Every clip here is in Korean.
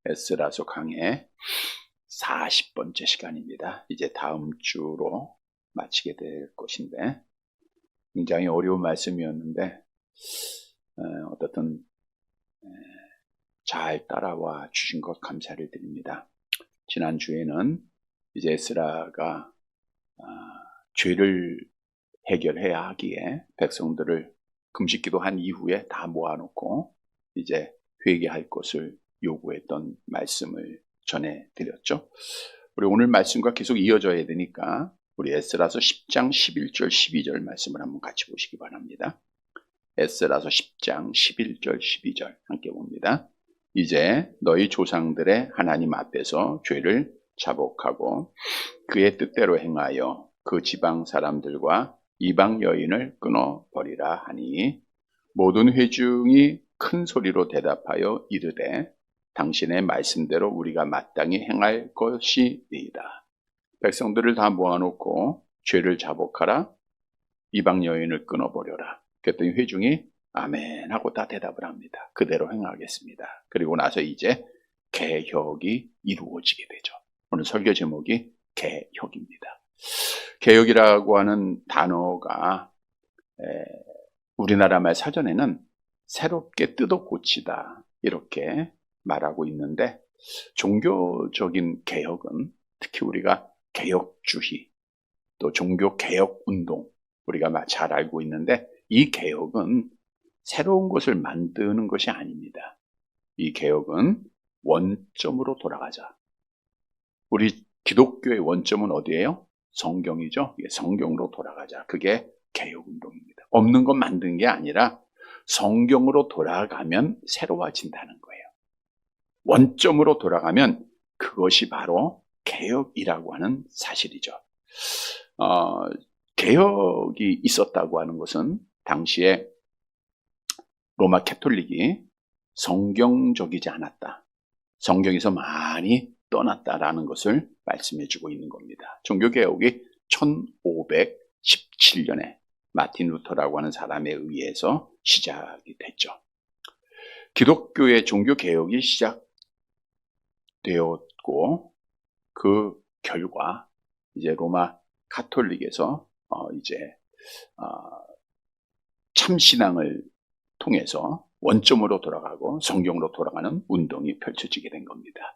에스라서 강의 40번째 시간입니다. 이제 다음 주로 마치게 될 것인데 굉장히 어려운 말씀이었는데 어떻든 잘 따라와 주신 것 감사를 드립니다. 지난주에는 이제 에스라가 죄를 해결해야 하기에 백성들을 금식기도 한 이후에 다 모아놓고 이제 회개할 것을 요구했던 말씀을 전해드렸죠. 우리 오늘 말씀과 계속 이어져야 되니까 우리 에스라서 10장 11절 12절 말씀을 한번 같이 보시기 바랍니다. 에스라서 10장 11절 12절 함께 봅니다. 이제 너희 조상들의 하나님 앞에서 죄를 자복하고 그의 뜻대로 행하여 그 지방 사람들과 이방 여인을 끊어버리라 하니 모든 회중이 큰 소리로 대답하여 이르되 당신의 말씀대로 우리가 마땅히 행할 것이니이다. 백성들을 다 모아놓고 죄를 자복하라, 이방 여인을 끊어버려라. 그랬더니 회중이 아멘 하고 다 대답을 합니다. 그대로 행하겠습니다. 그리고 나서 이제 개혁이 이루어지게 되죠. 오늘 설교 제목이 개혁입니다. 개혁이라고 하는 단어가 우리나라 말 사전에는 새롭게 뜯어 고치다 이렇게 말하고 있는데 종교적인 개혁은 특히 우리가 개혁주의 또 종교개혁운동 우리가 잘 알고 있는데 이 개혁은 새로운 것을 만드는 것이 아닙니다. 이 개혁은 원점으로 돌아가자. 우리 기독교의 원점은 어디예요? 성경이죠. 성경으로 돌아가자. 그게 개혁운동입니다. 없는 것 만든 게 아니라 성경으로 돌아가면 새로워진다는 거예요. 원점으로 돌아가면 그것이 바로 개혁이라고 하는 사실이죠. 개혁이 있었다고 하는 것은 당시에 로마 캐톨릭이 성경적이지 않았다. 성경에서 많이 떠났다라는 것을 말씀해주고 있는 겁니다. 종교개혁이 1517년에 마틴 루터라고 하는 사람에 의해서 시작이 됐죠. 기독교의 종교개혁이 시작되었고 그 결과 이제 로마 카톨릭에서 참신앙을 통해서 원점으로 돌아가고 성경으로 돌아가는 운동이 펼쳐지게 된 겁니다.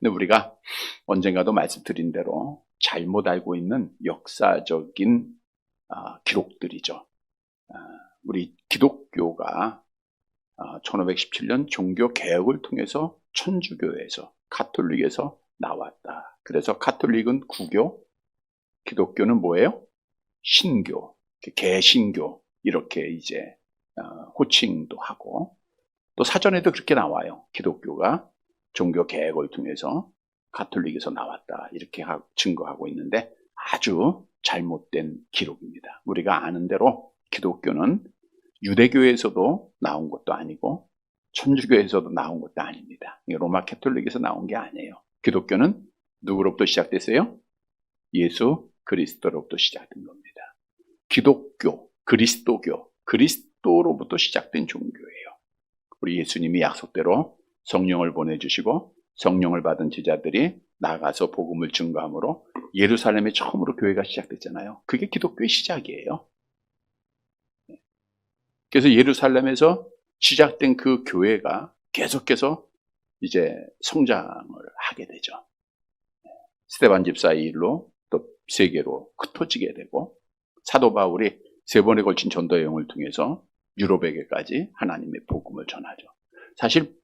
근데 우리가 언젠가도 말씀드린 대로 잘못 알고 있는 역사적인 기록들이죠. 우리 기독교가 1517년 종교개혁을 통해서 천주교에서 카톨릭에서 나왔다. 그래서 카톨릭은 구교, 기독교는 뭐예요? 신교, 개신교 이렇게 이제 호칭도 하고 또 사전에도 그렇게 나와요. 기독교가 종교 개혁을 통해서 가톨릭에서 나왔다 이렇게 증거하고 있는데 아주 잘못된 기록입니다. 우리가 아는 대로 기독교는 유대교에서도 나온 것도 아니고 천주교에서도 나온 것도 아닙니다. 로마 캐톨릭에서 나온 게 아니에요. 기독교는 누구로부터 시작됐어요? 예수 그리스도로부터 시작된 겁니다. 기독교, 그리스도교, 그리스도로부터 시작된 종교예요. 우리 예수님이 약속대로 성령을 보내주시고 성령을 받은 제자들이 나가서 복음을 증거함으로 예루살렘에 처음으로 교회가 시작됐잖아요. 그게 기독교의 시작이에요. 그래서 예루살렘에서 시작된 그 교회가 계속해서 이제 성장을 하게 되죠. 스데반 집사의 일로 또 세계로 흩어지게 되고 사도 바울이 3번에 걸친 전도 여행을 통해서 유럽에게까지 하나님의 복음을 전하죠. 사실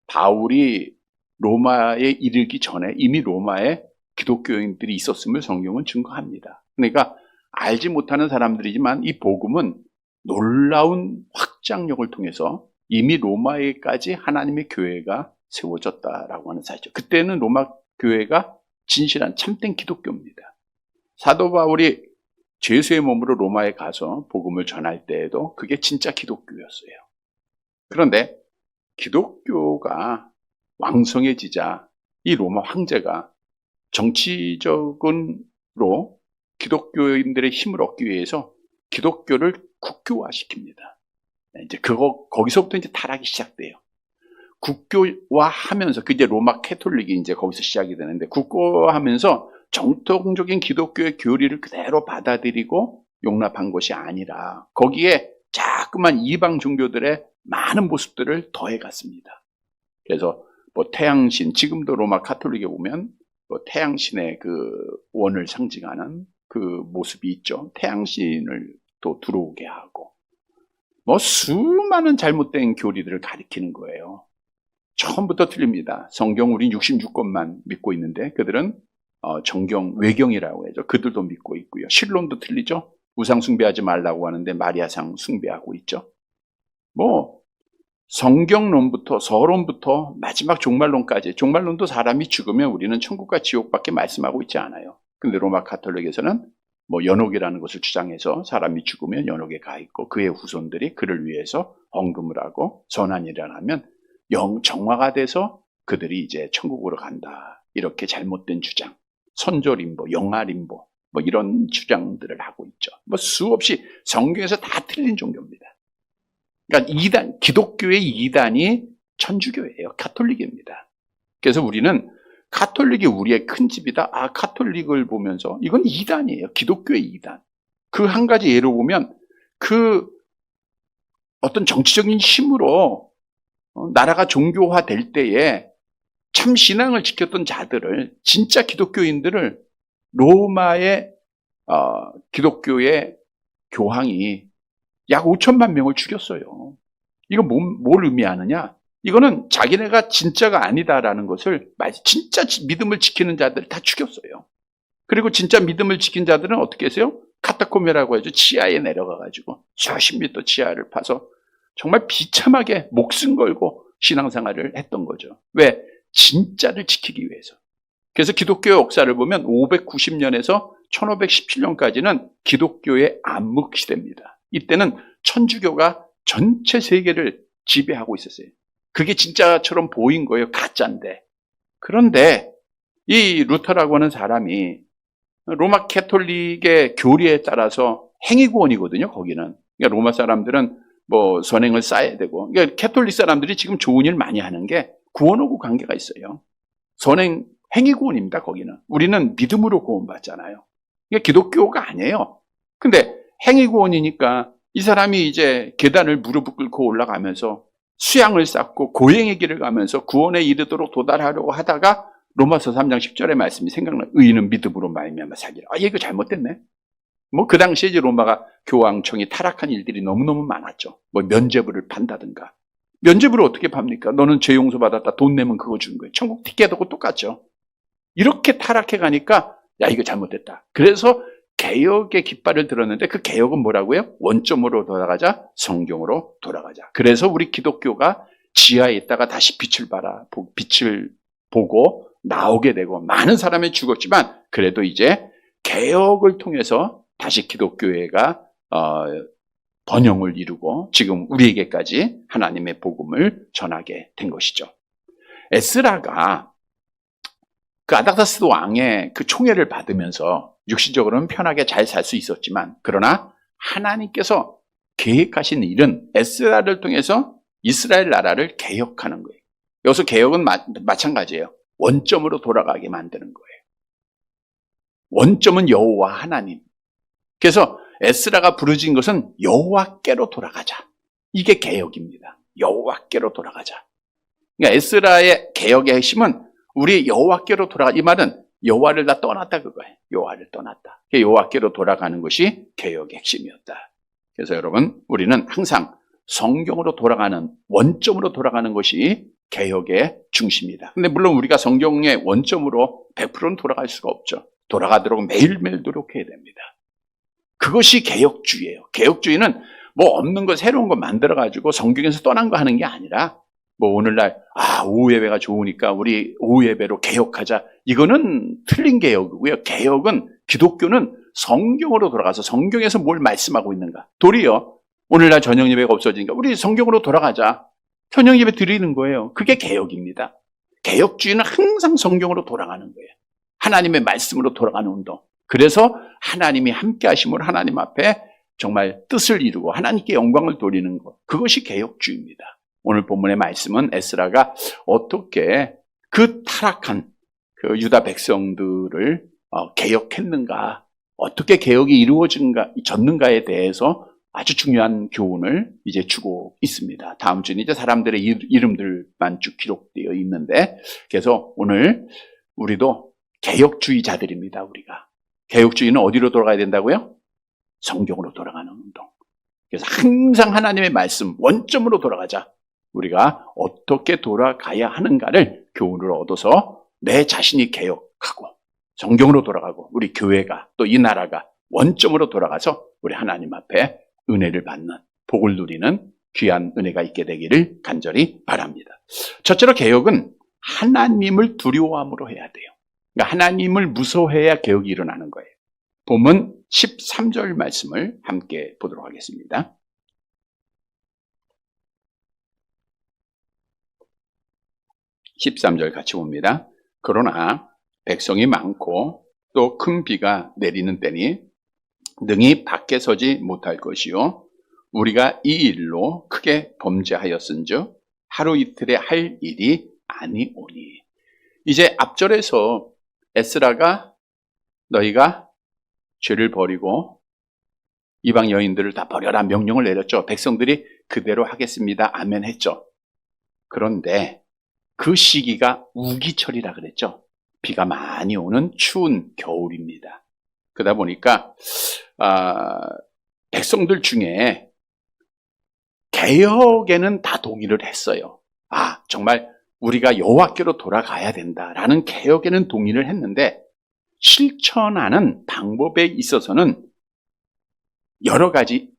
바울이 로마에 이르기 전에 이미 로마에 기독교인들이 있었음을 성경은 증거합니다. 그러니까 알지 못하는 사람들이지만 이 복음은 놀라운 확장력을 통해서 이미 로마에까지 하나님의 교회가 세워졌다라고 하는 사실이죠. 그때는 로마 교회가 진실한 참된 기독교입니다. 사도 바울이 죄수의 몸으로 로마에 가서 복음을 전할 때에도 그게 진짜 기독교였어요. 그런데 기독교가 왕성해지자 이 로마 황제가 정치적으로 기독교인들의 힘을 얻기 위해서 기독교를 국교화시킵니다. 이제 거기서부터 이제 타락이 시작돼요. 국교화하면서, 그 이제 로마 캐톨릭이 이제 거기서 시작이 되는데, 국교화하면서 정통적인 기독교의 교리를 그대로 받아들이고 용납한 것이 아니라 거기에 자꾸만 이방 종교들의 많은 모습들을 더해갔습니다. 그래서 뭐 태양신, 지금도 로마 카톨릭에 보면 뭐 태양신의 그 원을 상징하는 그 모습이 있죠. 태양신을 또 들어오게 하고, 뭐 수많은 잘못된 교리들을 가리키는 거예요. 처음부터 틀립니다. 성경 우린 66권만 믿고 있는데 그들은 정경, 외경이라고 해죠. 그들도 믿고 있고요. 신론도 틀리죠. 우상 숭배하지 말라고 하는데 마리아상 숭배하고 있죠. 뭐 성경론부터 서론부터 마지막 종말론까지, 종말론도 사람이 죽으면 우리는 천국과 지옥밖에 말씀하고 있지 않아요. 근데 로마 카톨릭에서는 뭐 연옥이라는 것을 주장해서 사람이 죽으면 연옥에 가 있고 그의 후손들이 그를 위해서 헌금을 하고 선한 일을 하면 정화가 돼서 그들이 이제 천국으로 간다. 이렇게 잘못된 주장, 선조림보, 영아림보 뭐 이런 주장들을 하고 있죠. 뭐 수없이 성경에서 다 틀린 종교입니다. 그러니까 기독교의 이단이 천주교예요. 카톨릭입니다. 그래서 우리는 카톨릭이 우리의 큰 집이다. 카톨릭을 보면서 이건 이단이에요. 기독교의 이단. 그 한 가지 예로 보면 그 어떤 정치적인 힘으로 나라가 종교화될 때에 참 신앙을 지켰던 자들을, 진짜 기독교인들을 로마의 기독교의 교황이 약 5천만 명을 죽였어요. 이거 뭘 의미하느냐? 이거는 자기네가 진짜가 아니다라는 것을, 진짜 믿음을 지키는 자들 다 죽였어요. 그리고 진짜 믿음을 지킨 자들은 어떻게 했어요? 카타콤이라고 하죠. 지하에 내려가가지고 수십 미터 지하를 파서 정말 비참하게 목숨 걸고 신앙생활을 했던 거죠. 왜? 진짜를 지키기 위해서. 그래서 기독교의 역사를 보면 590년에서 1517년까지는 기독교의 암흑시대입니다. 이때는 천주교가 전체 세계를 지배하고 있었어요. 그게 진짜처럼 보인 거예요. 가짜인데. 그런데 이 루터라고 하는 사람이 로마 캐톨릭의 교리에 따라서 행위구원이거든요. 거기는. 그러니까 로마 사람들은 뭐 선행을 쌓아야 되고, 그러니까 캐톨릭 사람들이 지금 좋은 일 많이 하는 게 구원하고 관계가 있어요. 선행, 행위구원입니다. 거기는. 우리는 믿음으로 구원받잖아요. 그러니까 기독교가 아니에요. 근데 행위구원이니까 이 사람이 이제 계단을 무릎을 꿇고 올라가면서 수양을 쌓고 고행의 길을 가면서 구원에 이르도록 도달하려고 하다가 로마서 3장 10절의 말씀이 생각나요. 의인은 믿음으로 말미암아 살리라. 이거 잘못됐네. 뭐 그 당시에 이제 로마가 교황청이 타락한 일들이 너무너무 많았죠. 뭐 면죄부를 판다든가. 면죄부를 어떻게 팝니까? 너는 죄 용서 받았다. 돈 내면 그거 주는 거예요. 천국 티켓하고 똑같죠. 이렇게 타락해 가니까 이거 잘못됐다. 그래서 개혁의 깃발을 들었는데 그 개혁은 뭐라고요? 원점으로 돌아가자, 성경으로 돌아가자. 그래서 우리 기독교가 지하에 있다가 다시 빛을 보고 나오게 되고 많은 사람이 죽었지만 그래도 이제 개혁을 통해서 다시 기독교회가 번영을 이루고 지금 우리에게까지 하나님의 복음을 전하게 된 것이죠. 에스라가 그 아닥사스 왕의 그 총애를 받으면서 육신적으로는 편하게 잘 살 수 있었지만, 그러나 하나님께서 계획하신 일은 에스라를 통해서 이스라엘 나라를 개혁하는 거예요. 여기서 개혁은 마찬가지예요. 원점으로 돌아가게 만드는 거예요. 원점은 여호와 하나님. 그래서 에스라가 부르짖은 것은 여호와께로 돌아가자. 이게 개혁입니다. 여호와께로 돌아가자. 그러니까 에스라의 개혁의 핵심은 우리 여호와께로 돌아가. 이 말은 여호와를 다 떠났다 그거예요. 여호와를 떠났다. 여호와께로 돌아가는 것이 개혁의 핵심이었다. 그래서 여러분, 우리는 항상 성경으로 돌아가는, 원점으로 돌아가는 것이 개혁의 중심이다. 근데 물론 우리가 성경의 원점으로 100%는 돌아갈 수가 없죠. 돌아가도록 매일매일 노력해야 됩니다. 그것이 개혁주의예요. 개혁주의는 뭐 없는 거 새로운 거 만들어가지고 성경에서 떠난 거 하는 게 아니라, 뭐 오늘날 오후 예배가 좋으니까 우리 오후 예배로 개혁하자. 이거는 틀린 개혁이고요. 개혁은, 기독교는 성경으로 돌아가서 성경에서 뭘 말씀하고 있는가. 도리어 오늘날 저녁 예배가 없어지니까 우리 성경으로 돌아가자. 저녁 예배 드리는 거예요. 그게 개혁입니다. 개혁주의는 항상 성경으로 돌아가는 거예요. 하나님의 말씀으로 돌아가는 운동. 그래서 하나님이 함께 하심으로 하나님 앞에 정말 뜻을 이루고 하나님께 영광을 돌리는 것. 그것이 개혁주의입니다. 오늘 본문의 말씀은 에스라가 어떻게 그 타락한 그 유다 백성들을 개혁했는가, 어떻게 개혁이 졌는가에 대해서 아주 중요한 교훈을 이제 주고 있습니다. 다음 주는 이제 사람들의 이름들만 쭉 기록되어 있는데, 그래서 오늘 우리도 개혁주의자들입니다. 우리가 개혁주의는 어디로 돌아가야 된다고요? 성경으로 돌아가는 운동. 그래서 항상 하나님의 말씀 원점으로 돌아가자. 우리가 어떻게 돌아가야 하는가를 교훈을 얻어서 내 자신이 개혁하고 성경으로 돌아가고 우리 교회가 또 이 나라가 원점으로 돌아가서 우리 하나님 앞에 은혜를 받는, 복을 누리는 귀한 은혜가 있게 되기를 간절히 바랍니다. 첫째로 개혁은 하나님을 두려워함으로 해야 돼요. 그러니까 하나님을 무서워해야 개혁이 일어나는 거예요. 본문 13절 말씀을 함께 보도록 하겠습니다. 13절 같이 봅니다. 그러나 백성이 많고 또 큰 비가 내리는 때니 능히 밖에 서지 못할 것이요 우리가 이 일로 크게 범죄하였은즉 하루 이틀에 할 일이 아니오니. 이제 앞절에서 에스라가 너희가 죄를 버리고 이방 여인들을 다 버려라 명령을 내렸죠. 백성들이 그대로 하겠습니다. 아멘 했죠. 그런데 그 시기가 우기철이라 그랬죠. 비가 많이 오는 추운 겨울입니다. 그러다 보니까 백성들 중에 개혁에는 다 동의를 했어요. 정말 우리가 여호와께로 돌아가야 된다라는 개혁에는 동의를 했는데 실천하는 방법에 있어서는 여러 가지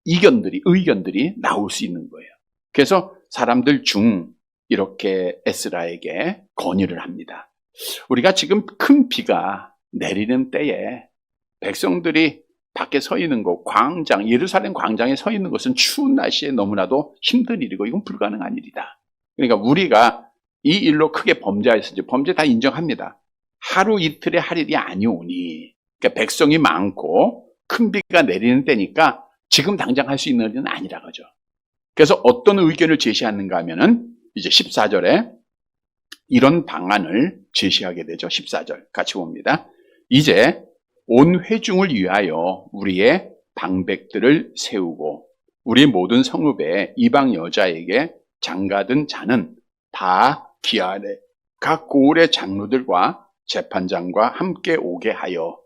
의견들이 나올 수 있는 거예요. 그래서 사람들 중 이렇게 에스라에게 건의를 합니다. 우리가 지금 큰 비가 내리는 때에 백성들이 밖에 서 있는 것, 예루살렘 광장에 서 있는 것은 추운 날씨에 너무나도 힘든 일이고 이건 불가능한 일이다. 그러니까 우리가 이 일로 크게 범죄하였은지 범죄 다 인정합니다. 하루 이틀의 할 일이 아니오니. 그러니까 백성이 많고 큰 비가 내리는 때니까 지금 당장 할 수 있는 일은 아니라 거죠. 그래서 어떤 의견을 제시하는가 하면은 이제 14절에 이런 방안을 제시하게 되죠. 14절 같이 봅니다. 이제 온 회중을 위하여 우리의 방백들을 세우고 우리 모든 성읍에 이방 여자에게 장가든 자는 다 기아래 각 고을의 장로들과 재판장과 함께 오게 하여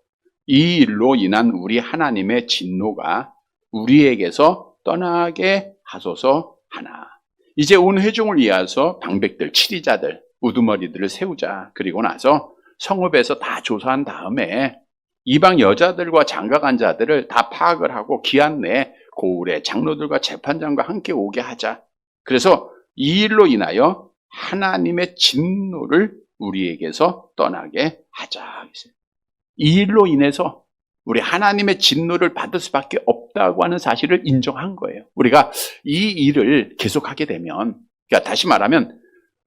이 일로 인한 우리 하나님의 진노가 우리에게서 떠나게 하소서 하나. 이제 온 회중을 위하여서 방백들, 치리자들, 우두머리들을 세우자. 그리고 나서 성읍에서 다 조사한 다음에 이방 여자들과 장가간 자들을 다 파악을 하고 기한 내에 고을의 장로들과 재판장과 함께 오게 하자. 그래서 이 일로 인하여 하나님의 진노를 우리에게서 떠나게 하자. 이 일로 인해서 우리 하나님의 진노를 받을 수밖에 없다고 하는 사실을 인정한 거예요. 우리가 이 일을 계속하게 되면, 그러니까 다시 말하면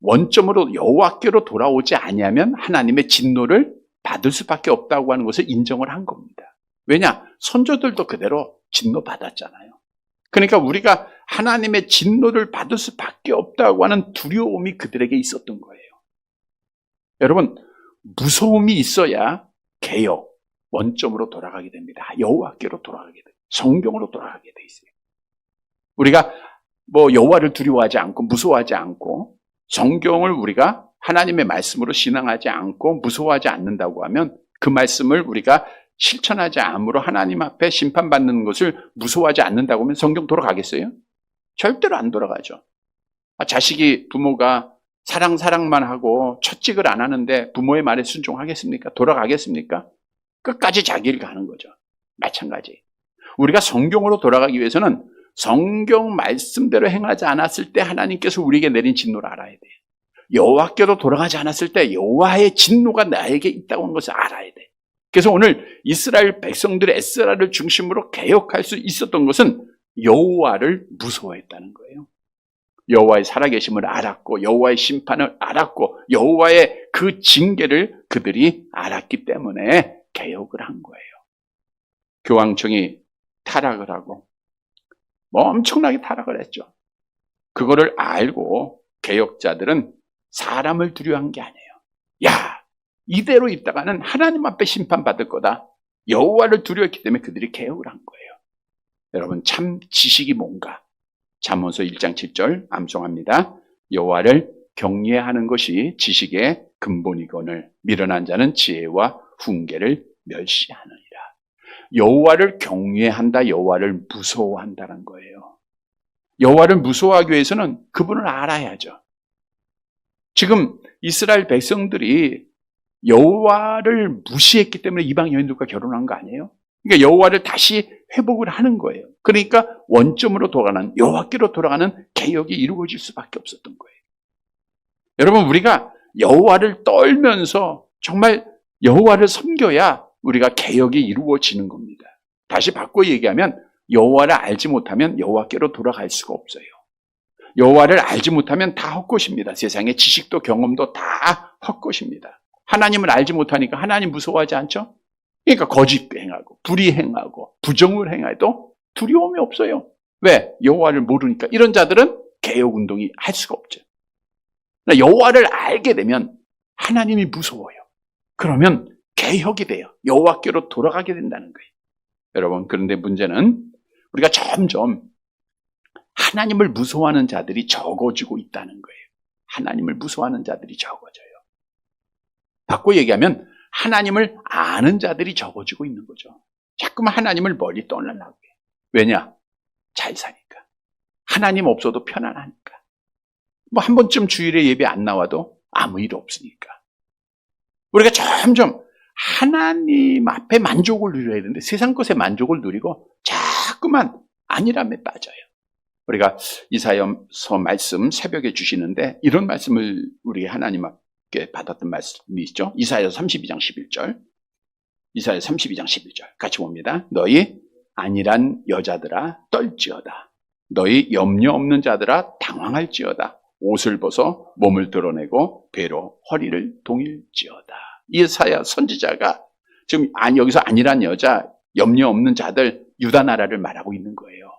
원점으로 여호와께로 돌아오지 아니하면 하나님의 진노를 받을 수밖에 없다고 하는 것을 인정을 한 겁니다. 왜냐? 선조들도 그대로 진노 받았잖아요. 그러니까 우리가 하나님의 진노를 받을 수밖에 없다고 하는 두려움이 그들에게 있었던 거예요. 여러분, 무서움이 있어야 개혁, 원점으로 돌아가게 됩니다. 여호와께로 돌아가게 돼요. 성경으로 돌아가게 돼 있어요. 우리가 여호와를 두려워하지 않고 무서워하지 않고 성경을 우리가 하나님의 말씀으로 신앙하지 않고 무서워하지 않는다고 하면 그 말씀을 우리가 실천하지 않으므로 하나님 앞에 심판받는 것을 무서워하지 않는다고 하면 성경 돌아가겠어요? 절대로 안 돌아가죠. 자식이 부모가 사랑만 하고 채찍을 안 하는데 부모의 말에 순종하겠습니까? 돌아가겠습니까? 끝까지 자기 일 가는 거죠. 마찬가지. 우리가 성경으로 돌아가기 위해서는 성경 말씀대로 행하지 않았을 때 하나님께서 우리에게 내린 진노를 알아야 돼요. 여호와께로 돌아가지 않았을 때 여호와의 진노가 나에게 있다고 하는 것을 알아야 돼. 그래서 오늘 이스라엘 백성들의 에스라를 중심으로 개혁할 수 있었던 것은 여호와를 무서워했다는 거예요. 여호와의 살아계심을 알았고 여호와의 심판을 알았고 여호와의 그 징계를 그들이 알았기 때문에 개혁을 한 거예요. 교황청이 타락을 하고 엄청나게 타락을 했죠. 그거를 알고 개혁자들은 사람을 두려워한 게 아니에요. 야, 이대로 있다가는 하나님 앞에 심판받을 거다. 여호와를 두려워했기 때문에 그들이 개혁을 한 거예요. 여러분, 참 지식이 뭔가? 잠언서 1장 7절 암송합니다. 여호와를 경외하는 것이 지식의 근본이거늘 미련한 자는 지혜와 훈계를 멸시하느니라. 여호와를 경외한다, 여호와를 무서워한다는 거예요. 여호와를 무서워하기 위해서는 그분을 알아야죠. 지금 이스라엘 백성들이 여호와를 무시했기 때문에 이방 여인들과 결혼한 거 아니에요? 그러니까 여호와를 다시 회복을 하는 거예요. 그러니까 원점으로 돌아가는, 여호와께로 돌아가는 개혁이 이루어질 수밖에 없었던 거예요. 여러분, 우리가 여호와를 떨면서 정말 여호와를 섬겨야 우리가 개혁이 이루어지는 겁니다. 다시 바꿔 얘기하면 여호와를 알지 못하면 여호와께로 돌아갈 수가 없어요. 여호와를 알지 못하면 다 헛것입니다. 세상의 지식도 경험도 다 헛것입니다. 하나님을 알지 못하니까 하나님 무서워하지 않죠? 그러니까 거짓 행하고 불의 행하고 부정을 행해도 두려움이 없어요. 왜? 여호와를 모르니까. 이런 자들은 개혁운동이 할 수가 없죠. 여호와를 알게 되면 하나님이 무서워요. 그러면 개혁이 돼요. 여호와께로 돌아가게 된다는 거예요. 여러분, 그런데 문제는 우리가 점점 하나님을 무서워하는 자들이 적어지고 있다는 거예요. 하나님을 무서워하는 자들이 적어져요. 바꿔 얘기하면 하나님을 아는 자들이 적어지고 있는 거죠. 자꾸만 하나님을 멀리 떠나려고 해요. 왜냐? 잘 사니까. 하나님 없어도 편안하니까. 뭐 한 번쯤 주일에 예배 안 나와도 아무 일 없으니까. 우리가 점점 하나님 앞에 만족을 누려야 되는데 세상 것에 만족을 누리고 자꾸만 아니람에 빠져요. 우리가 이사야서 말씀 새벽에 주시는데 이런 말씀을 우리 하나님 앞에 받았던 말씀이 있죠. 이사야서 32장 11절. 이사야 32장 11절 같이 봅니다. 너희 안일한 여자들아 떨지어다. 너희 염려 없는 자들아 당황할지어다. 옷을 벗어 몸을 드러내고 배로 허리를 동일지어다. 이사야 선지자가 지금 여기서 안일한 여자, 염려 없는 자들 유다 나라를 말하고 있는 거예요.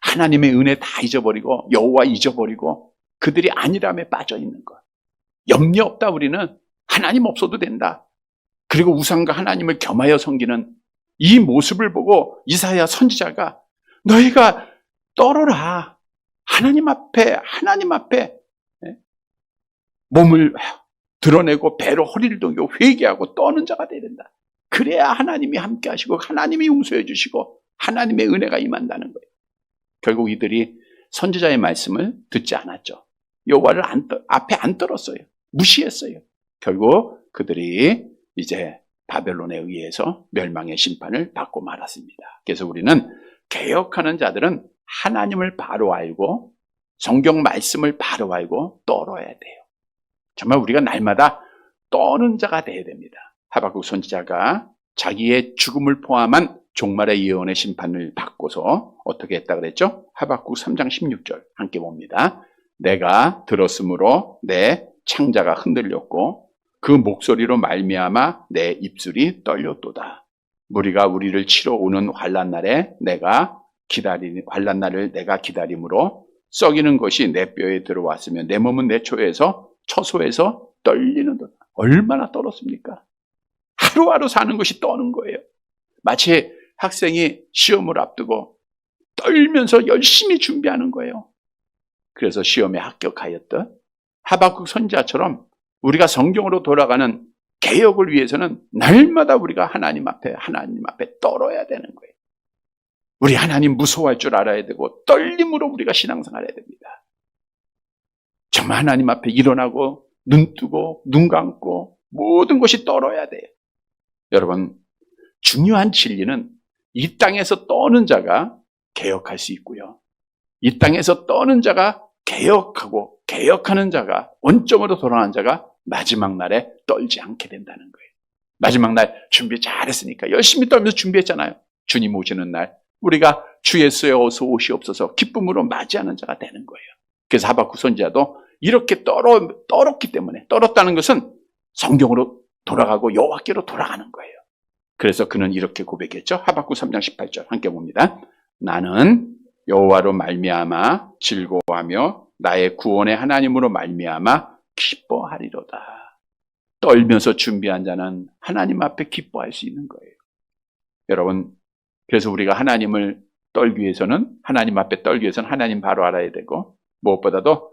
하나님의 은혜 다 잊어버리고 여호와 잊어버리고 그들이 안일함에 빠져 있는 것. 염려 없다. 우리는 하나님 없어도 된다. 그리고 우상과 하나님을 겸하여 섬기는 이 모습을 보고 이사야 선지자가 너희가 떨어라. 하나님 앞에 몸을 드러내고 배로 허리를 동이고 회개하고 떠는 자가 되야 된다. 그래야 하나님이 함께 하시고 하나님이 용서해 주시고 하나님의 은혜가 임한다는 거예요. 결국 이들이 선지자의 말씀을 듣지 않았죠. 여호와를 앞에 안 떨었어요. 무시했어요. 결국 그들이 이제 바벨론에 의해서 멸망의 심판을 받고 말았습니다. 그래서 우리는 개혁하는 자들은 하나님을 바로 알고 성경 말씀을 바로 알고 떨어야 돼요. 정말 우리가 날마다 떠는 자가 되어야 됩니다. 하박국 선지자가 자기의 죽음을 포함한 종말의 예언의 심판을 받고서 어떻게 했다 그랬죠? 하박국 3장 16절 함께 봅니다. 내가 들었으므로 내 창자가 흔들렸고 그 목소리로 말미암아 내 입술이 떨렸도다. 무리가 우리를 치러 오는 환난 날에 환난 날을 내가 기다림으로 썩이는 것이 내 뼈에 들어왔으며 내 몸은 내 처소에서 떨리는도다. 얼마나 떨었습니까? 하루하루 사는 것이 떠는 거예요. 마치 학생이 시험을 앞두고 떨면서 열심히 준비하는 거예요. 그래서 시험에 합격하였던 하박국 선지자처럼 우리가 성경으로 돌아가는 개혁을 위해서는 날마다 우리가 하나님 앞에 떨어야 되는 거예요. 우리 하나님 무서워할 줄 알아야 되고 떨림으로 우리가 신앙생활 해야 됩니다. 정말 하나님 앞에 일어나고 눈 뜨고 눈 감고 모든 것이 떨어야 돼요. 여러분, 중요한 진리는 이 땅에서 떠는 자가 개혁할 수 있고요. 이 땅에서 떠는 자가 개혁하고 개혁하는 자가 원점으로 돌아가는 자가 마지막 날에 떨지 않게 된다는 거예요. 마지막 날 준비 잘했으니까 열심히 떨면서 준비했잖아요. 주님 오시는 날 우리가 주 예수의 어서 오시옵소서 기쁨으로 맞이하는 자가 되는 거예요. 그래서 하박국 선지자도 이렇게 떨었기 때문에 떨었다는 것은 성경으로 돌아가고 여호와께로 돌아가는 거예요. 그래서 그는 이렇게 고백했죠. 하박국 3장 18절 함께 봅니다. 나는 여호와로 말미암아 즐거워하며 나의 구원의 하나님으로 말미암아 기뻐하리로다. 떨면서 준비한 자는 하나님 앞에 기뻐할 수 있는 거예요. 여러분, 그래서 우리가 하나님을 떨기 위해서는, 하나님 앞에 떨기 위해서는 하나님 바로 알아야 되고, 무엇보다도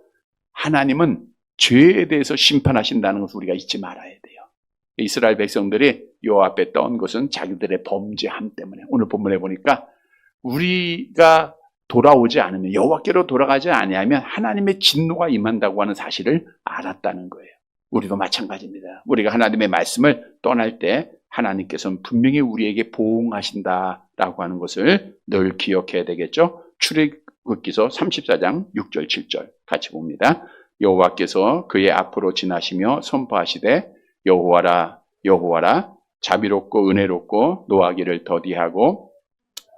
하나님은 죄에 대해서 심판하신다는 것을 우리가 잊지 말아야 돼요. 이스라엘 백성들이 여호와 앞에 떠온 것은 자기들의 범죄함 때문에, 오늘 본문에 보니까 우리가 돌아오지 않으면, 여호와께로 돌아가지 아니하면 하나님의 진노가 임한다고 하는 사실을 알았다는 거예요. 우리도 마찬가지입니다. 우리가 하나님의 말씀을 떠날 때 하나님께서는 분명히 우리에게 보응하신다라고 하는 것을 늘 기억해야 되겠죠. 출애굽기서 34장 6절 7절 같이 봅니다. 여호와께서 그의 앞으로 지나시며 선포하시되 여호와라 여호와라 자비롭고 은혜롭고 노하기를 더디하고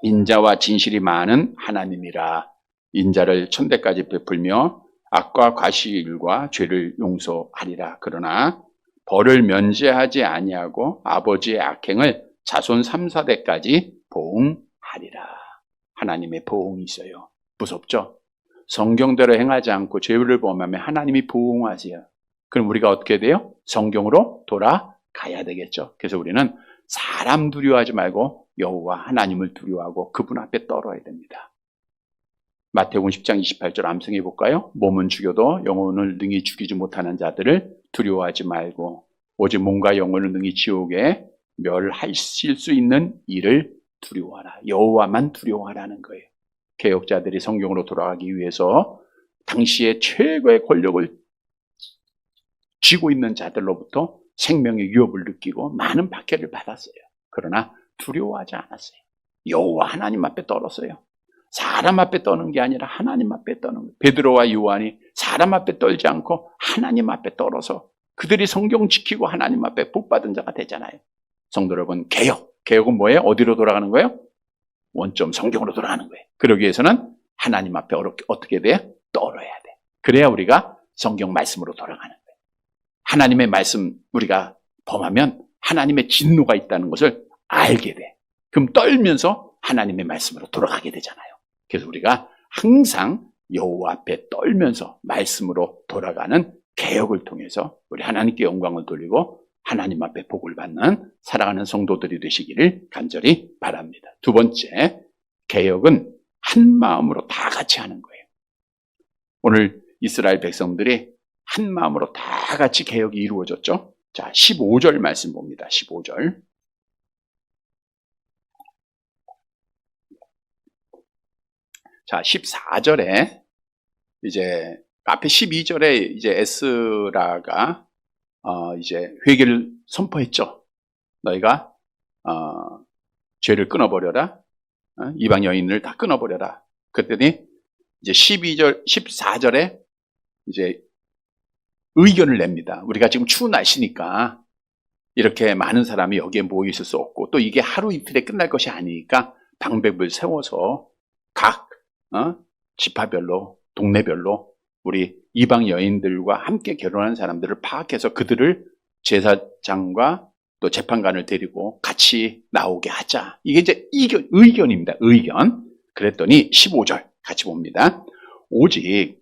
인자와 진실이 많은 하나님이라. 인자를 천대까지 베풀며 악과 과실과 죄를 용서하리라. 그러나 벌을 면제하지 아니하고 아버지의 악행을 자손 3, 4대까지 보응하리라. 하나님의 보응이 있어요. 무섭죠? 성경대로 행하지 않고 죄를 범하면 하나님이 보응하세요. 그럼 우리가 어떻게 돼요? 성경으로 돌아가야 되겠죠. 그래서 우리는 사람 두려워하지 말고 여호와 하나님을 두려워하고 그분 앞에 떨어야 됩니다. 마태복음 10장 28절 암송해 볼까요? 몸은 죽여도 영혼을 능히 죽이지 못하는 자들을 두려워하지 말고 오직 몸과 영혼을 능히 지옥에 멸하실 수 있는 일을 두려워하라. 여호와만 두려워하라는 거예요. 개혁자들이 성경으로 돌아가기 위해서 당시에 최고의 권력을 쥐고 있는 자들로부터 생명의 위협을 느끼고 많은 박해를 받았어요. 그러나 두려워하지 않았어요. 여호와 하나님 앞에 떨었어요. 사람 앞에 떠는 게 아니라 하나님 앞에 떠는 거예요. 베드로와 요한이 사람 앞에 떨지 않고 하나님 앞에 떨어서 그들이 성경 지키고 하나님 앞에 복받은 자가 되잖아요. 성도 여러분, 개혁은 뭐예요? 어디로 돌아가는 거예요? 원점 성경으로 돌아가는 거예요. 그러기 위해서는 하나님 앞에 어떻게 돼요? 떨어야 돼. 그래야 우리가 성경 말씀으로 돌아가는 거예요. 하나님의 말씀 우리가 범하면 하나님의 진노가 있다는 것을 알게 돼. 그럼 떨면서 하나님의 말씀으로 돌아가게 되잖아요. 그래서 우리가 항상 여호와 앞에 떨면서 말씀으로 돌아가는 개혁을 통해서 우리 하나님께 영광을 돌리고 하나님 앞에 복을 받는 사랑하는 성도들이 되시기를 간절히 바랍니다. 두 번째, 개혁은 한 마음으로 다 같이 하는 거예요. 오늘 이스라엘 백성들이 한 마음으로 다 같이 개혁이 이루어졌죠. 자, 15절 말씀 봅니다. 15절. 자, 14절에 이제 앞에 12절에 이제 에스라가 이제 회개를 선포했죠. 너희가 죄를 끊어버려라. 이방 여인을 다 끊어버려라. 그랬더니 이제 14절에 이제 의견을 냅니다. 우리가 지금 추운 날씨니까 이렇게 많은 사람이 여기에 모여 있을 수 없고 또 이게 하루 이틀에 끝날 것이 아니니까 방백을 세워서 각 지파별로 동네별로 우리 이방 여인들과 함께 결혼한 사람들을 파악해서 그들을 제사장과 또 재판관을 데리고 같이 나오게 하자. 이게 이제 의견입니다. 의견. 그랬더니 15절 같이 봅니다. 오직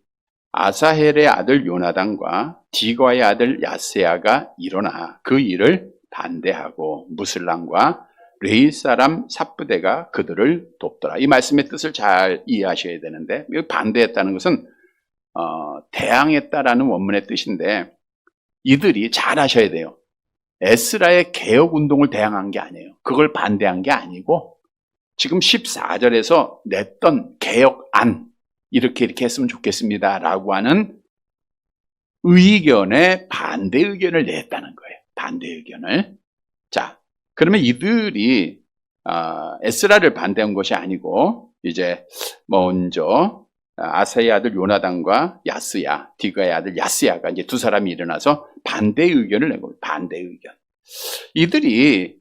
아사헬의 아들 요나단과 디과의 아들 야스야가 일어나 그 일을 반대하고 무슬람과 레이 사람 삽부대가 그들을 돕더라. 이 말씀의 뜻을 잘 이해하셔야 되는데, 반대했다는 것은 대항했다라는 원문의 뜻인데, 이들이 잘 아셔야 돼요. 에스라의 개혁운동을 대항한 게 아니에요. 그걸 반대한 게 아니고 지금 14절에서 냈던 개혁안, 이렇게 했으면 좋겠습니다 라고 하는 의견에 반대 의견을 냈다는 거예요. 반대 의견을. 자, 그러면 이들이 에스라를 반대한 것이 아니고 이제 먼저 아사의 아들 요나단과 야스야, 디가의 아들 야스야가 이제 두 사람이 일어나서 반대 의견을 내고, 반대 의견. 이들이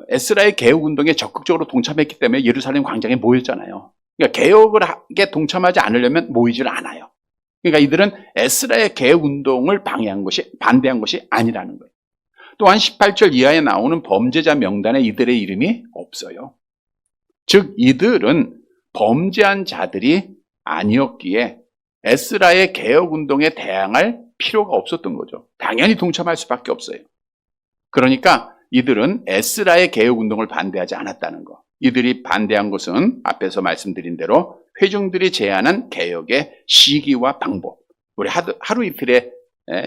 에스라의 개혁 운동에 적극적으로 동참했기 때문에 예루살렘 광장에 모였잖아요. 그러니까 개혁을 하게 동참하지 않으려면 모이질 않아요. 그러니까 이들은 에스라의 개혁 운동을 반대한 것이 아니라는 거예요. 또한 18절 이하에 나오는 범죄자 명단에 이들의 이름이 없어요. 즉 이들은 범죄한 자들이 아니었기에 에스라의 개혁운동에 대항할 필요가 없었던 거죠. 당연히 동참할 수밖에 없어요. 그러니까 이들은 에스라의 개혁운동을 반대하지 않았다는 거. 이들이 반대한 것은 앞에서 말씀드린 대로 회중들이 제안한 개혁의 시기와 방법. 우리 하루 이틀에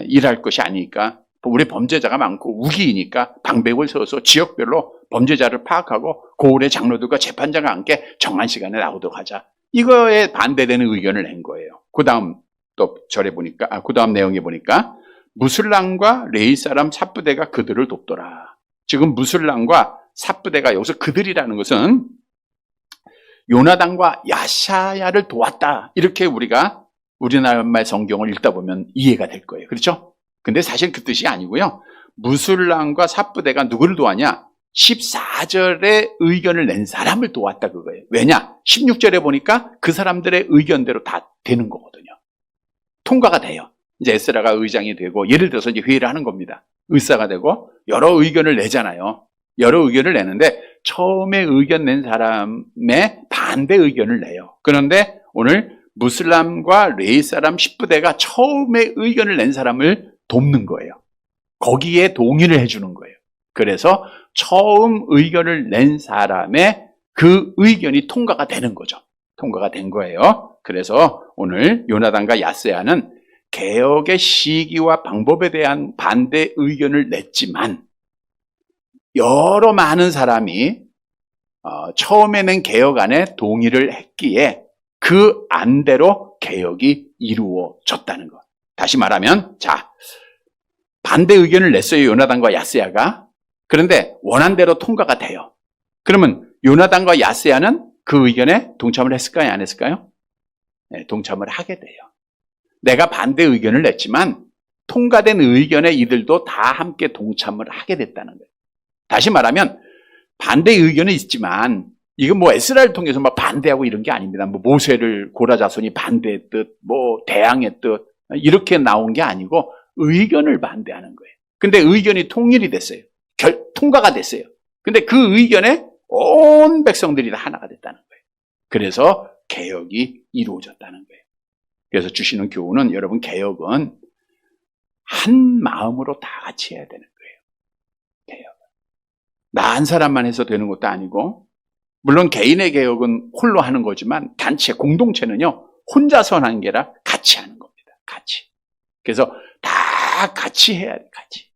일할 것이 아니니까, 우리 범죄자가 많고 우기이니까 방백을 세워서 지역별로 범죄자를 파악하고 고을의 장로들과 재판장과 함께 정한 시간에 나오도록 하자. 이거에 반대되는 의견을 낸 거예요. 그 다음 또 절에 보니까, 그 다음 내용에 보니까 무술랑과 레위 사람 삽부대가 그들을 돕더라. 지금 무술랑과 삽부대가 여기서 그들이라는 것은 요나단과 야샤야를 도왔다. 이렇게 우리가 우리나라 말 성경을 읽다 보면 이해가 될 거예요. 그렇죠? 근데 사실 그 뜻이 아니고요. 무술랑과 삽부대가 누구를 도왔냐? 14절에 의견을 낸 사람을 도왔다 그거예요. 왜냐? 16절에 보니까 그 사람들의 의견대로 다 되는 거거든요. 통과가 돼요. 이제 에스라가 의장이 되고, 예를 들어서 이제 회의를 하는 겁니다. 의사가 되고 여러 의견을 내잖아요. 여러 의견을 내는데 처음에 의견 낸 사람의 반대 의견을 내요. 그런데 오늘 무슬람과 레위 사람 10부대가 처음에 의견을 낸 사람을 돕는 거예요. 거기에 동의를 해주는 거예요. 그래서 처음 의견을 낸 사람의 그 의견이 통과가 되는 거죠. 통과가 된 거예요. 그래서 오늘 요나단과 야스야는 개혁의 시기와 방법에 대한 반대 의견을 냈지만, 여러 많은 사람이 처음에 낸 개혁안에 동의를 했기에 그 안대로 개혁이 이루어졌다는 것. 다시 말하면, 자, 반대 의견을 냈어요, 요나단과 야스야가. 그런데 원한 대로 통과가 돼요. 그러면 요나단과 야스야는 그 의견에 동참을 했을까요, 안 했을까요? 네, 동참을 하게 돼요. 내가 반대 의견을 냈지만 통과된 의견에 이들도 다 함께 동참을 하게 됐다는 거예요. 다시 말하면 반대 의견은 있지만 이건 뭐 에스라를 통해서 막 반대하고 이런 게 아닙니다. 뭐 모세를 고라 자손이 반대했듯 뭐 대항했듯 이렇게 나온 게 아니고 의견을 반대하는 거예요. 근데 의견이 통일이 됐어요. 통과가 됐어요. 근데 그 의견에 온 백성들이 다 하나가 됐다는 거예요. 그래서 개혁이 이루어졌다는 거예요. 그래서 주시는 교훈은, 여러분, 개혁은 한 마음으로 다 같이 해야 되는 거예요. 개혁은. 나 한 사람만 해서 되는 것도 아니고, 물론 개인의 개혁은 홀로 하는 거지만 단체, 공동체는요, 혼자서 하는 게 아니라 같이 하는 겁니다. 같이. 그래서 다 같이 해야 돼, 같이.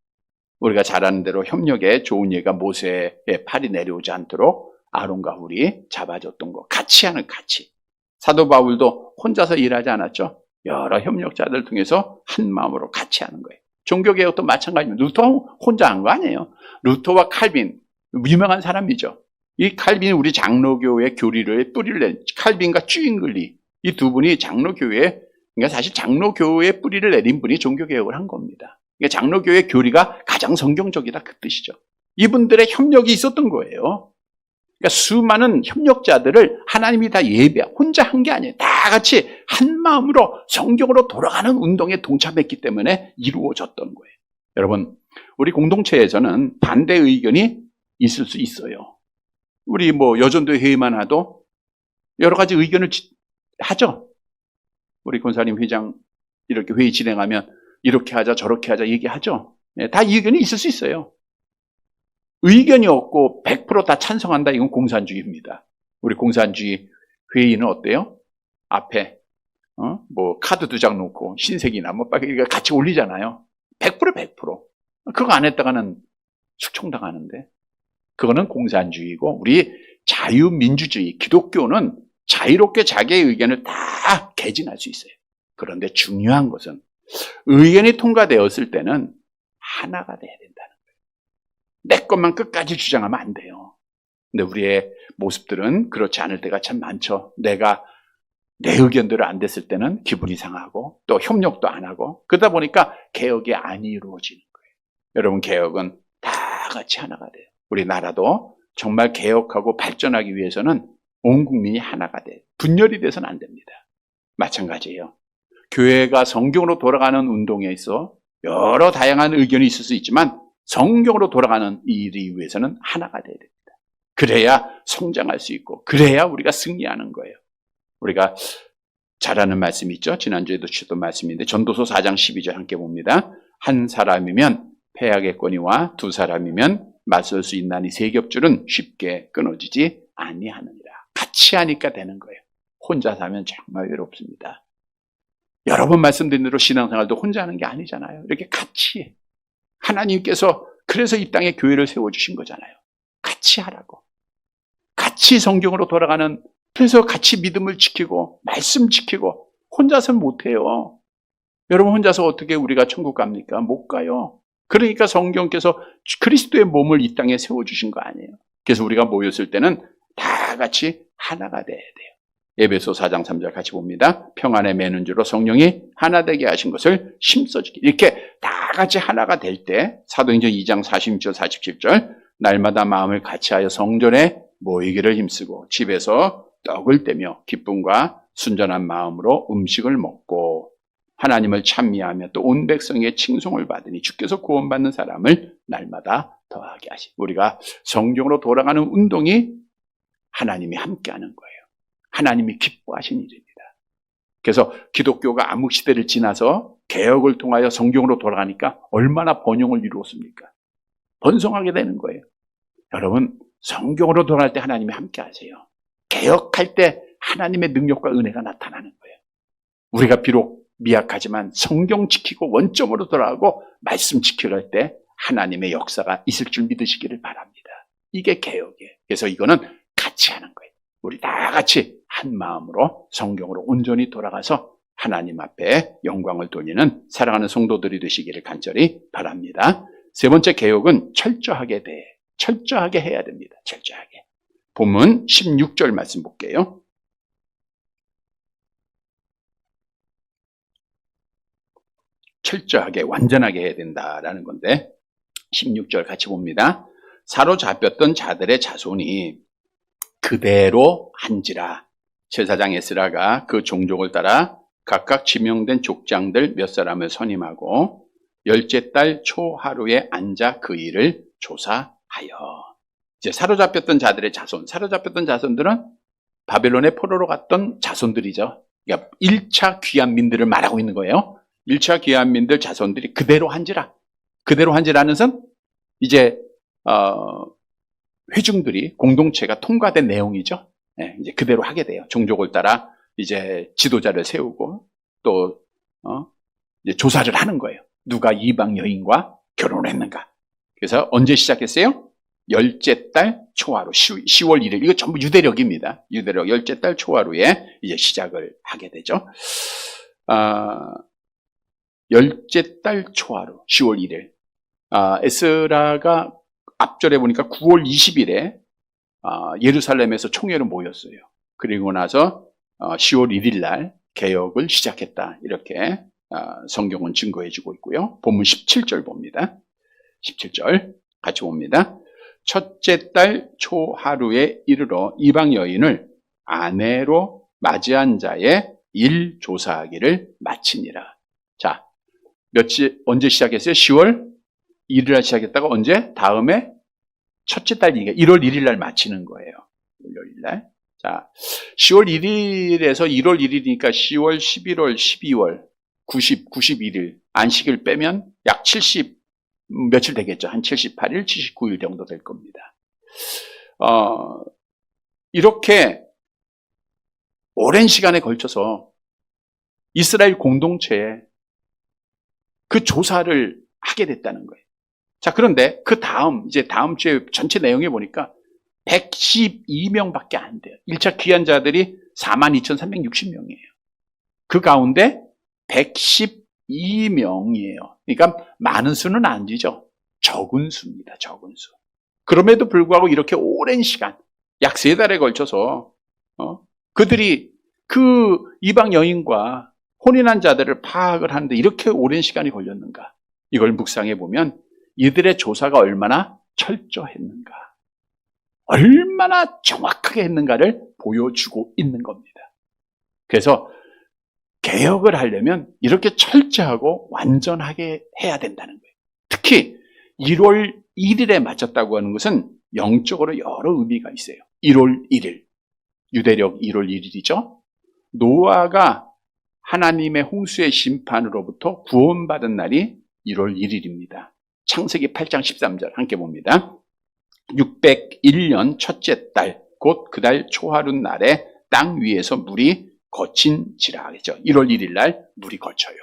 우리가 잘 아는 대로 협력의 좋은 예가 모세의 팔이 내려오지 않도록 아론과 훌이 잡아줬던 거. 같이 하는, 같이. 사도 바울도 혼자서 일하지 않았죠. 여러 협력자들 통해서 한 마음으로 같이 하는 거예요. 종교개혁도 마찬가지입니다. 루터 혼자 한 거 아니에요. 루터와 칼빈, 유명한 사람이죠. 이 칼빈이 우리 장로교회 교리를 뿌리를 낸, 칼빈과 쥐잉글리, 이 두 분이 장로교회에, 그러니까 사실 장로교회에 뿌리를 내린 분이 종교개혁을 한 겁니다. 그러니까 장로교회 교리가 가장 성경적이다, 그 뜻이죠. 이분들의 협력이 있었던 거예요. 그러니까 수많은 협력자들을 하나님이 다 혼자 한 게 아니에요. 다 같이 한 마음으로 성경으로 돌아가는 운동에 동참했기 때문에 이루어졌던 거예요. 여러분, 우리 공동체에서는 반대 의견이 있을 수 있어요. 우리 뭐 여전도 회의만 해도 여러 가지 의견을 하죠. 우리 권사님 회장 이렇게 회의 진행하면 이렇게 하자 저렇게 하자 얘기하죠. 다 의견이 있을 수 있어요. 의견이 없고 100% 다 찬성한다, 이건 공산주의입니다. 우리 공산주의 회의는 어때요? 앞에 뭐 카드 2장 놓고 신색이나 뭐 같이 올리잖아요. 100%. 그거 안 했다가는 숙청당하는데, 그거는 공산주의고, 우리 자유민주주의, 기독교는 자유롭게 자기의 의견을 다 개진할 수 있어요. 그런데 중요한 것은 의견이 통과되었을 때는 하나가 돼야 된다는 거예요. 내 것만 끝까지 주장하면 안 돼요. 근데 우리의 모습들은 그렇지 않을 때가 참 많죠. 내가 내 의견대로 안 됐을 때는 기분이 상하고 또 협력도 안 하고, 그러다 보니까 개혁이 안 이루어지는 거예요. 여러분, 개혁은 다 같이 하나가 돼요. 우리 나라도 정말 개혁하고 발전하기 위해서는 온 국민이 하나가 돼요. 분열이 돼서는 안 됩니다. 마찬가지예요. 교회가 성경으로 돌아가는 운동에 있어 여러 다양한 의견이 있을 수 있지만 성경으로 돌아가는 일이 위해서는 하나가 돼야 됩니다. 그래야 성장할 수 있고, 그래야 우리가 승리하는 거예요. 우리가 잘 아는 말씀이 있죠. 지난주에도 주셨던 말씀인데 전도서 4장 12절 함께 봅니다. 한 사람이면 패하겠거니와 두 사람이면 맞설 수 있나니 세 겹줄은 쉽게 끊어지지 아니하느니라. 같이 하니까 되는 거예요. 혼자 사면 정말 외롭습니다. 여러 번 말씀드린 대로 신앙생활도 혼자 하는 게 아니잖아요. 이렇게 같이 해. 하나님께서 그래서 이 땅에 교회를 세워주신 거잖아요. 같이 하라고. 같이 성경으로 돌아가는, 그래서 같이 믿음을 지키고 말씀 지키고. 혼자서는 못해요. 여러분 혼자서 어떻게 우리가 천국 갑니까? 못 가요. 그러니까 성경께서 그리스도의 몸을 이 땅에 세워주신 거 아니에요. 그래서 우리가 모였을 때는 다 같이 하나가 돼야 돼요. 에베소 4장 3절 같이 봅니다. 평안에 매는 줄로 성령이 하나 되게 하신 것을 힘써주기. 이렇게 다 같이 하나가 될 때 사도행전 2장 46절 47절 날마다 마음을 같이하여 성전에 모이기를 힘쓰고 집에서 떡을 떼며 기쁨과 순전한 마음으로 음식을 먹고 하나님을 찬미하며 또 온 백성의 칭송을 받으니 주께서 구원받는 사람을 날마다 더하게 하시. 우리가 성경으로 돌아가는 운동이 하나님이 함께하는 거예요. 하나님이 기뻐하신 일입니다. 그래서 기독교가 암흑시대를 지나서 개혁을 통하여 성경으로 돌아가니까 얼마나 번영을 이루었습니까? 번성하게 되는 거예요. 여러분 성경으로 돌아갈 때 하나님이 함께하세요. 개혁할 때 하나님의 능력과 은혜가 나타나는 거예요. 우리가 비록 미약하지만 성경 지키고 원점으로 돌아가고 말씀 지키려 할 때 하나님의 역사가 있을 줄 믿으시기를 바랍니다. 이게 개혁이에요. 그래서 이거는 같이 하는 거예요. 우리 다 같이 한 마음으로 성경으로 온전히 돌아가서 하나님 앞에 영광을 돌리는 사랑하는 성도들이 되시기를 간절히 바랍니다. 세 번째 개혁은 철저하게 해야 됩니다. 철저하게. 본문 16절 말씀 볼게요. 철저하게 완전하게 해야 된다라는 건데 16절 같이 봅니다. 사로잡혔던 자들의 자손이 그대로 한지라. 제사장 에스라가 그 종족을 따라 각각 지명된 족장들 몇 사람을 선임하고 열째 달 초하루에 앉아 그 일을 조사하여. 이제 사로잡혔던 자들의 자손, 사로잡혔던 자손들은 바벨론의 포로로 갔던 자손들이죠. 그러니까 1차 귀환민들을 말하고 있는 거예요. 1차 귀환민들 자손들이 그대로 한지라. 그대로 한지라는 선 이제 회중들이 공동체가 통과된 내용이죠. 네, 이제 그대로 하게 돼요. 종족을 따라 이제 지도자를 세우고 또 이제 조사를 하는 거예요. 누가 이방 여인과 결혼했는가. 그래서 언제 시작했어요? 열째 달 초하루 10월 1일. 이거 전부 유대력입니다. 유대력 열째 달 초하루에 이제 시작을 하게 되죠. 열째 달 초하루 10월 1일. 에스라가 앞절에 보니까 9월 20일에 예루살렘에서 총회로 모였어요. 그리고 나서 10월 1일 날 개혁을 시작했다. 이렇게 성경은 증거해주고 있고요. 본문 17절 봅니다. 17절 같이 봅니다. 첫째 달 초하루에 이르러 이방 여인을 아내로 맞이한 자의 일 조사하기를 마치니라. 자, 언제 시작했어요? 10월 1일 날 시작했다가 언제? 다음에 첫째 달 1월 1일 날 마치는 거예요. 1월 1일 날. 자, 10월 1일에서 1월 1일이니까 10월, 11월, 12월, 91일 안식일 빼면 약 70 며칠 되겠죠. 한 78일, 79일 정도 될 겁니다. 이렇게 오랜 시간에 걸쳐서 이스라엘 공동체에 그 조사를 하게 됐다는 거예요. 자, 그런데 그 이제 다음 주에 전체 내용에 보니까 112명밖에 안 돼요. 1차 귀환자들이 42,360명이에요. 그 가운데 112명이에요. 그러니까 많은 수는 아니죠. 적은 수입니다. 적은 수. 그럼에도 불구하고 이렇게 오랜 시간, 약 3달에 걸쳐서 그들이 그 이방 여인과 혼인한 자들을 파악을 하는데 이렇게 오랜 시간이 걸렸는가? 이걸 묵상해 보면 이들의 조사가 얼마나 철저했는가, 얼마나 정확하게 했는가를 보여주고 있는 겁니다. 그래서 개혁을 하려면 이렇게 철저하고 완전하게 해야 된다는 거예요. 특히 1월 1일에 맞췄다고 하는 것은 영적으로 여러 의미가 있어요. 1월 1일, 유대력 1월 1일이죠. 노아가 하나님의 홍수의 심판으로부터 구원받은 날이 1월 1일입니다. 창세기 8장 13절 함께 봅니다. 601년 첫째 달 곧 그 달 초하룻 날에 땅 위에서 물이 거친지라 하겠죠. 1월 1일 날 물이 거쳐요.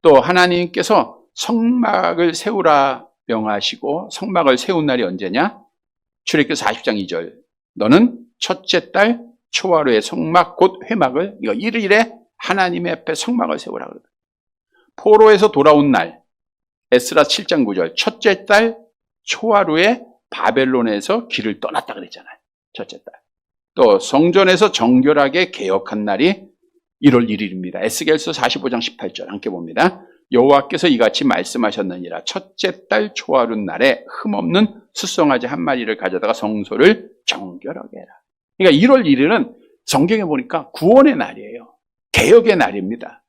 또 하나님께서 성막을 세우라 명하시고 성막을 세운 날이 언제냐? 출애굽기 40장 2절. 너는 첫째 달 초하루의 성막 곧 회막을 이거 1일에 하나님의 앞에 성막을 세우라 그러거든. 포로에서 돌아온 날 에스라 7장 9절. 첫째 달 초하루에 바벨론에서 길을 떠났다 그랬잖아요. 첫째 달. 또 성전에서 정결하게 개혁한 날이 1월 1일입니다. 에스겔서 45장 18절 함께 봅니다. 여호와께서 이같이 말씀하셨느니라. 첫째 달 초하룻 날에 흠없는 수송아지 한 마리를 가져다가 성소를 정결하게 해라. 그러니까 1월 1일은 성경에 보니까 구원의 날이에요. 개혁의 날입니다.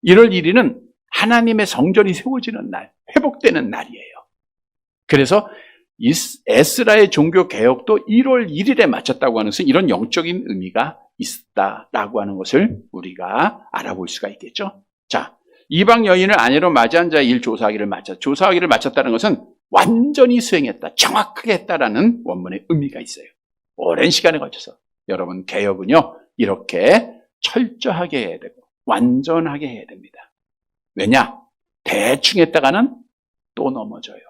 1월 1일은 하나님의 성전이 세워지는 날, 회복되는 날이에요. 그래서 에스라의 종교 개혁도 1월 1일에 마쳤다고 하는 것은 이런 영적인 의미가 있다라고 하는 것을 우리가 알아볼 수가 있겠죠. 자, 이방 여인을 아내로 맞이한 자의 일 조사하기를 마쳤다는 것은 완전히 수행했다, 정확하게 했다라는 원문의 의미가 있어요. 오랜 시간에 걸쳐서 여러분 개혁은요 이렇게 철저하게 해야 되고 완전하게 해야 됩니다. 왜냐? 대충 했다가는 또 넘어져요.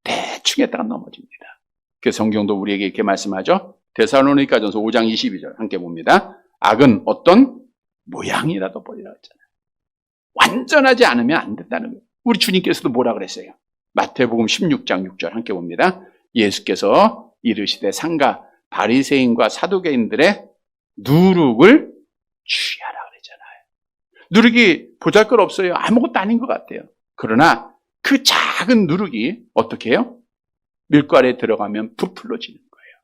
대충 했다가 넘어집니다. 그 성경도 우리에게 이렇게 말씀하죠. 데살로니가전서 5장 22절 함께 봅니다. 악은 어떤 모양이라도 보이라 했잖아요. 완전하지 않으면 안 된다는 거예요. 우리 주님께서도 뭐라 그랬어요? 마태복음 16장 6절 함께 봅니다. 예수께서 이르시되 상가 바리새인과 사두개인들의 누룩을 취하라 그랬잖아요. 누룩이 보잘것없어요. 아무것도 아닌 것 같아요. 그러나 그 작은 누룩이 어떻게 해요? 밀가루에 들어가면 부풀러지는 거예요.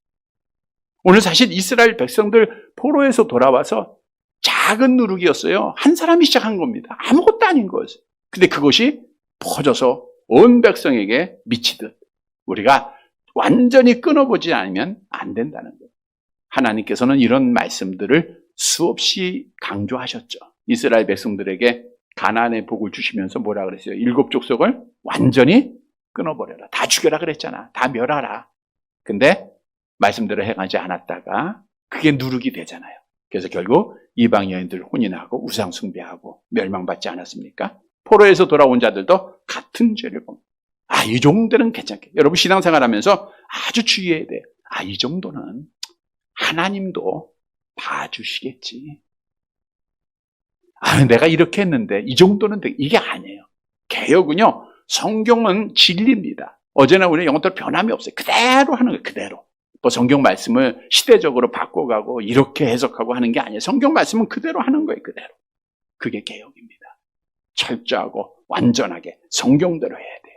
오늘 사실 이스라엘 백성들 포로에서 돌아와서 작은 누룩이었어요. 한 사람이 시작한 겁니다. 아무것도 아닌 거였어요. 근데 그것이 퍼져서 온 백성에게 미치듯 우리가 완전히 끊어보지 않으면 안 된다는 거예요. 하나님께서는 이런 말씀들을 수없이 강조하셨죠. 이스라엘 백성들에게 가나안의 복을 주시면서 뭐라 그랬어요? 7 족속을 완전히 끊어버려라. 다 죽여라 그랬잖아. 다 멸하라. 근데 말씀대로 행하지 않았다가 그게 누룩이 되잖아요. 그래서 결국 이방 여인들 혼인하고 우상 숭배하고 멸망받지 않았습니까? 포로에서 돌아온 자들도 같은 죄를 봅니다. 이 정도는 괜찮게. 여러분 신앙생활하면서 아주 주의해야 돼요. 이 정도는 하나님도 봐주시겠지. 내가 이렇게 했는데 이 정도는 이게 아니에요. 개혁은요, 성경은 진리입니다. 어제나 우리 영어대로 변함이 없어요. 그대로 하는 거예요. 그대로. 뭐 성경 말씀을 시대적으로 바꿔가고 이렇게 해석하고 하는 게 아니에요. 성경 말씀은 그대로 하는 거예요. 그대로. 그게 개혁입니다. 철저하고 완전하게 성경대로 해야 돼요.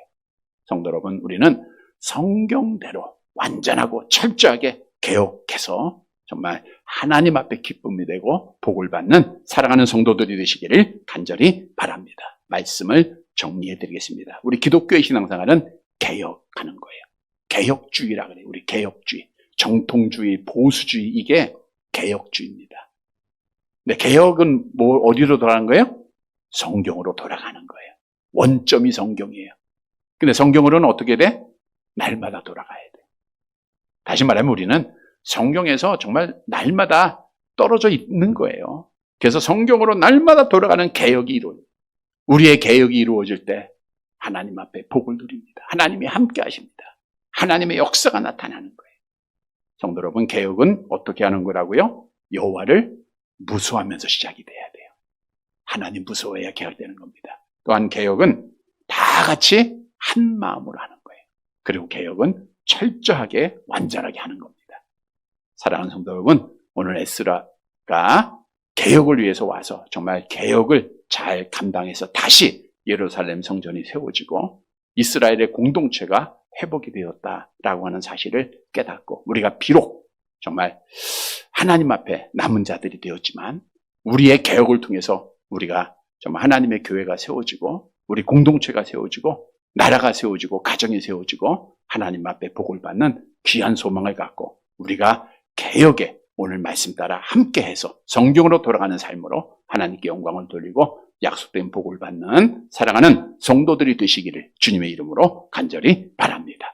성도 여러분, 우리는 성경대로 완전하고 철저하게 개혁해서 정말 하나님 앞에 기쁨이 되고 복을 받는 사랑하는 성도들이 되시기를 간절히 바랍니다. 말씀을 정리해 드리겠습니다. 우리 기독교의 신앙생활은 개혁하는 거예요. 개혁주의라 그래요. 우리 개혁주의, 정통주의, 보수주의, 이게 개혁주의입니다. 근데 개혁은 어디로 돌아가는 거예요? 성경으로 돌아가는 거예요. 원점이 성경이에요. 근데 성경으로는 어떻게 돼? 날마다 돌아가야 돼. 다시 말하면 우리는 성경에서 정말 날마다 떨어져 있는 거예요. 그래서 성경으로 날마다 돌아가는 개혁이 이루어져요. 우리의 개혁이 이루어질 때 하나님 앞에 복을 누립니다. 하나님이 함께 하십니다. 하나님의 역사가 나타나는 거예요. 성도 여러분, 개혁은 어떻게 하는 거라고요? 여호와를 무서워하면서 시작이 돼야 돼요. 하나님 무서워해야 개혁되는 겁니다. 또한 개혁은 다 같이 한 마음으로 하는 거예요. 그리고 개혁은 철저하게 완전하게 하는 겁니다. 사랑하는 성도 여러분, 오늘 에스라가 개혁을 위해서 와서 정말 개혁을 잘 감당해서 다시 예루살렘 성전이 세워지고 이스라엘의 공동체가 회복이 되었다라고 하는 사실을 깨닫고 우리가 비록 정말 하나님 앞에 남은 자들이 되었지만 우리의 개혁을 통해서 우리가 정말 하나님의 교회가 세워지고 우리 공동체가 세워지고 나라가 세워지고 가정이 세워지고 하나님 앞에 복을 받는 귀한 소망을 갖고 우리가 개혁의 오늘 말씀 따라 함께해서 성경으로 돌아가는 삶으로 하나님께 영광을 돌리고 약속된 복을 받는 사랑하는 성도들이 되시기를 주님의 이름으로 간절히 바랍니다.